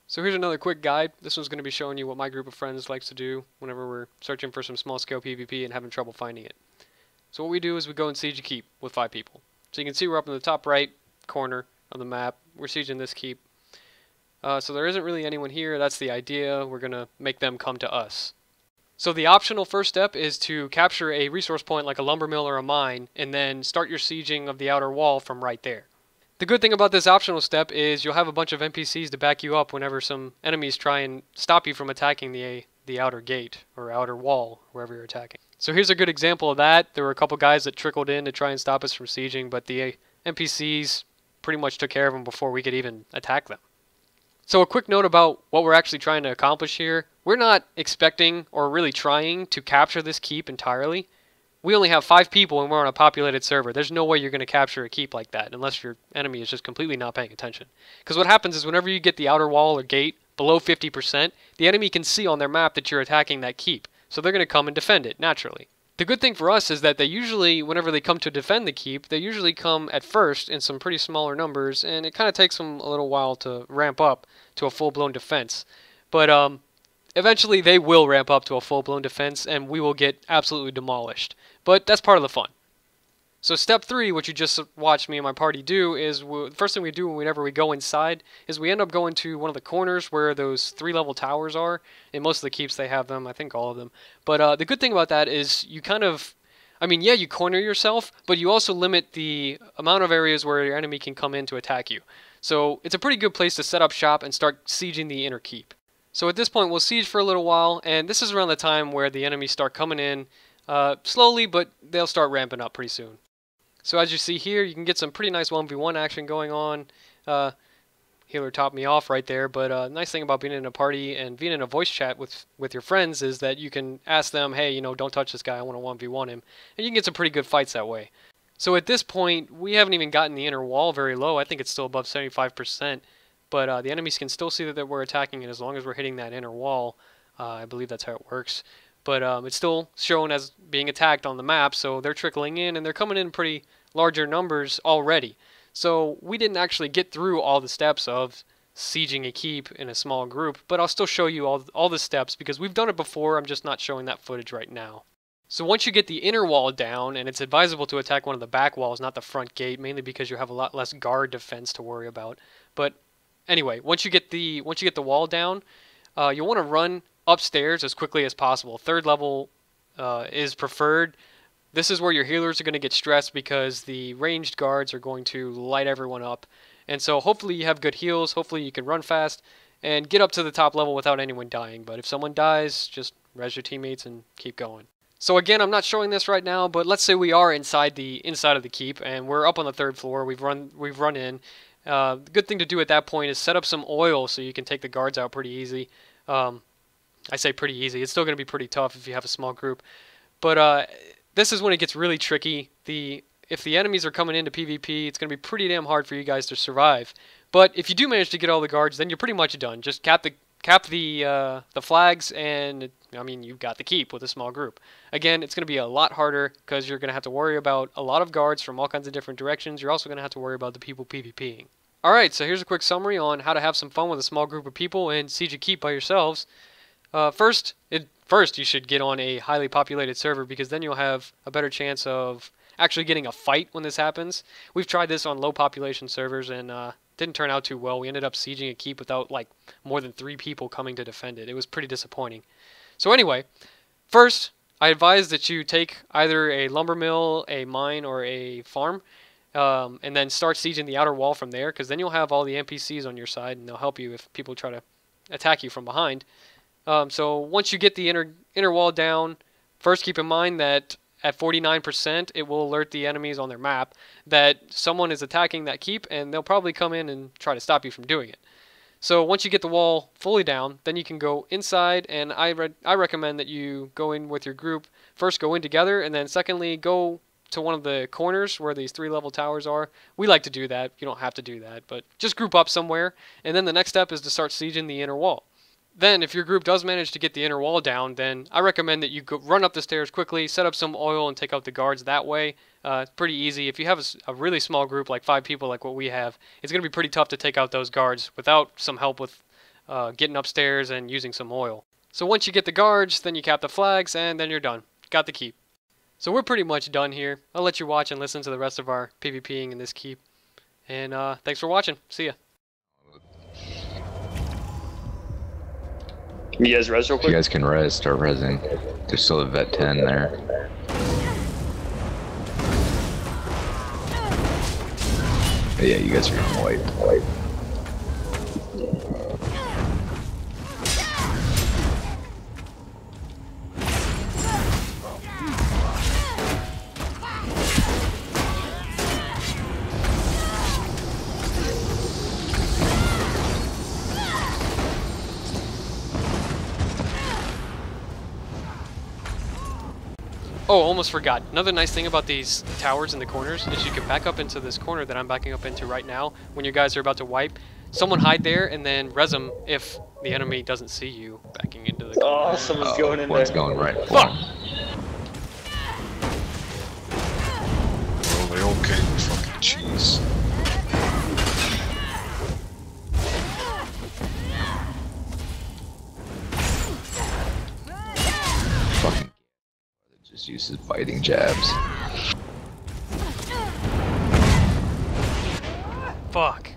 So here's another quick guide. This one's going to be showing you what my group of friends likes to do whenever we're searching for some small scale PvP and having trouble finding it. So what we do is we go and siege a keep with 5 people. So you can see we're up in the top right corner of the map. We're sieging this keep. So there isn't really anyone here. That's the idea. We're going to make them come to us. So the optional first step is to capture a resource point like a lumbermill or a mine and then start your sieging of the outer wall from right there. The good thing about this optional step is you'll have a bunch of NPCs to back you up whenever some enemies try and stop you from attacking the outer gate or outer wall, wherever you're attacking. So here's a good example of that. There were a couple guys that trickled in to try and stop us from sieging, but the NPCs pretty much took care of them before we could even attack them. So a quick note about what we're actually trying to accomplish here. We're not expecting or really trying to capture this keep entirely. We only have 5 people and we're on a populated server. There's no way you're going to capture a keep like that unless your enemy is just completely not paying attention. Because what happens is whenever you get the outer wall or gate below 50%, the enemy can see on their map that you're attacking that keep. So they're going to come and defend it, naturally. The good thing for us is that they usually, whenever they come to defend the keep, they usually come at first in some pretty smaller numbers, and it kind of takes them a little while to ramp up to a full-blown defense. But eventually they will ramp up to a full-blown defense, and we will get absolutely demolished. But that's part of the fun. So step 3, which you just watched me and my party do, is the first thing we do whenever we go inside is we end up going to one of the corners where those 3-level towers are. In most of the keeps they have them, I think all of them. But the good thing about that is you kind of, yeah, you corner yourself, but you also limit the amount of areas where your enemy can come in to attack you. So it's a pretty good place to set up shop and start sieging the inner keep. So at this point we'll siege for a little while, and this is around the time where the enemies start coming in slowly, but they'll start ramping up pretty soon. So as you see here, you can get some pretty nice 1v1 action going on. Healer topped me off right there, but nice thing about being in a party and being in a voice chat with your friends is that you can ask them, hey, don't touch this guy, I want to 1v1 him. And you can get some pretty good fights that way. So at this point, we haven't even gotten the inner wall very low. I think it's still above 75%. But the enemies can still see that we're attacking it as long as we're hitting that inner wall. I believe that's how it works. But it's still shown as being attacked on the map, so they're trickling in, and they're coming in pretty larger numbers already. So we didn't actually get through all the steps of sieging a keep in a small group, but I'll still show you all the steps because we've done it before. I'm just not showing that footage right now. So once you get the inner wall down, and it's advisable to attack one of the back walls, not the front gate, mainly because you have a lot less guard defense to worry about. But anyway, once you get the wall down, you'll want to run upstairs as quickly as possible. 3rd level is preferred. This is where your healers are going to get stressed because the ranged guards are going to light everyone up. And so hopefully you have good heals, hopefully you can run fast, and get up to the top level without anyone dying. But if someone dies, just res your teammates and keep going. So again, I'm not showing this right now, but let's say we are inside of the keep, and we're up on the 3rd floor, we've run in. The good thing to do at that point is set up some oil so you can take the guards out pretty easy. I say pretty easy. It's still going to be pretty tough if you have a small group. But this is when it gets really tricky. If the enemies are coming into PvP, it's going to be pretty damn hard for you guys to survive. But if you do manage to get all the guards, then you're pretty much done. Just cap the flags, and you've got the keep with a small group. Again, it's going to be a lot harder because you're going to have to worry about a lot of guards from all kinds of different directions. You're also going to have to worry about the people PvPing. Alright, so here's a quick summary on how to have some fun with a small group of people and siege a keep by yourselves. First, you should get on a highly populated server because then you'll have a better chance of actually getting a fight when this happens. We've tried this on low population servers and didn't turn out too well. We ended up sieging a keep without more than 3 people coming to defend it. It was pretty disappointing. So anyway, first I advise that you take either a lumbermill, a mine, or a farm, and then start sieging the outer wall from there because then you'll have all the NPCs on your side and they'll help you if people try to attack you from behind. So once you get the inner wall down, first keep in mind that at 49%, it will alert the enemies on their map that someone is attacking that keep, and they'll probably come in and try to stop you from doing it. So once you get the wall fully down, then you can go inside, and I recommend that you go in with your group. First, go in together, and then secondly, go to one of the corners where these 3-level towers are. We like to do that. You don't have to do that, but just group up somewhere, and then the next step is to start sieging the inner wall. Then, if your group does manage to get the inner wall down, then I recommend that you go run up the stairs quickly, set up some oil, and take out the guards that way. It's pretty easy. If you have a really small group, like 5 people like what we have, it's going to be pretty tough to take out those guards without some help with getting upstairs and using some oil. So once you get the guards, then you cap the flags, and then you're done. Got the keep. So we're pretty much done here. I'll let you watch and listen to the rest of our PvPing in this keep. And thanks for watching. See ya. You guys res real quick? You guys can res, start resing. There's still a vet 10 there. Yeah, you guys are going white. Oh, almost forgot. Another nice thing about these towers in the corners is you can back up into this corner that I'm backing up into right now when you guys are about to wipe. Someone hide there and then res them if the enemy doesn't see you backing into the corner. Oh, someone's going in one's there. Going right. Fuck! Oh, they all came with fucking cheese. Fucking just uses biting jabs. Fuck.